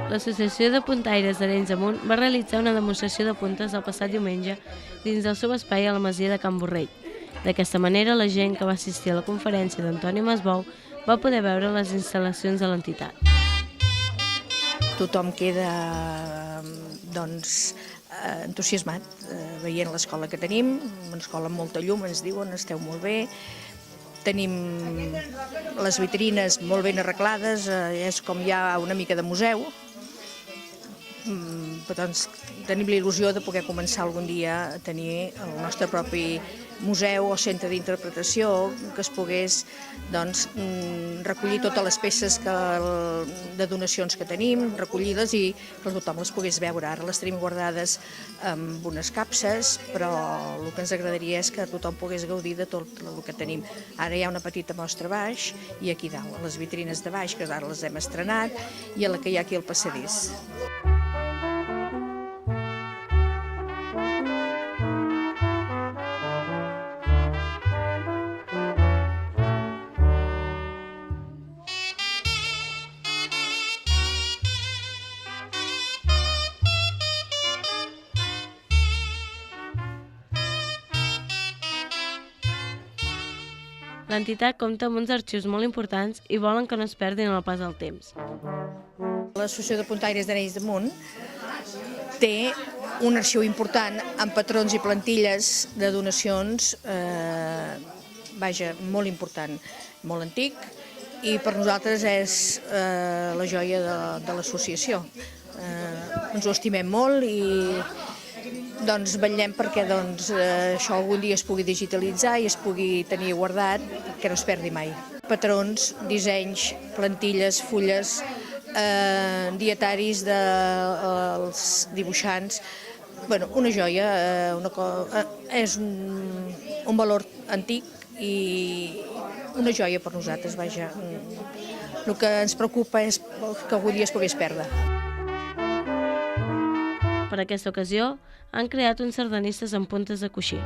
l'Associació de Puntaires d'Arenys de Munt va realitzar una demostració de puntes el passat diumenge dins del seu espai a la masia de Can Borrell. D'aquesta manera, la gent que va assistir a la conferència d'Antoni Masbou va poder veure les instal·lacions de l'entitat. Tothom queda entusiasmat veient l'escola que tenim, una escola amb molta llum, ens diuen, esteu molt bé. Tenim les vitrines molt ben arreglades, és com hi ha una mica de museu. Doncs tenim la il·lusió de poder començar algun dia a tenir el nostre propi museu o centre d'interpretació, que es pogués recollir totes les peces de donacions que tenim, recollir-les i que tothom les pogués veure. Ara les tenim guardades amb unes capses, però el que ens agradaria és que tothom pogués gaudir de tot el que tenim. Ara hi ha una petita mostra a baix i aquí dalt, a les vitrines de baix, que ara les hem estrenat, i a la que hi ha aquí al passadís. L'entitat compta amb uns arxius molt importants i volen que no es perdin el pas del temps. L'Associació de Puntaires d'Arenys de Munt té un arxiu important amb patrons i plantilles de donacions, molt important, molt antic, i per nosaltres és la joia de l'associació. Ens ho estimem molt i vetllem perquè això algun dia es pugui digitalitzar i es pugui tenir guardat, que no es perdi mai. Patrons, dissenys, plantilles, fulles, dietaris dels dibuixants. Una joia, és un valor antic i una joia per nosaltres. El que ens preocupa és que algun dia es pogués perdre. Per aquesta ocasió, han creat uns sardanistes amb puntes de coixí.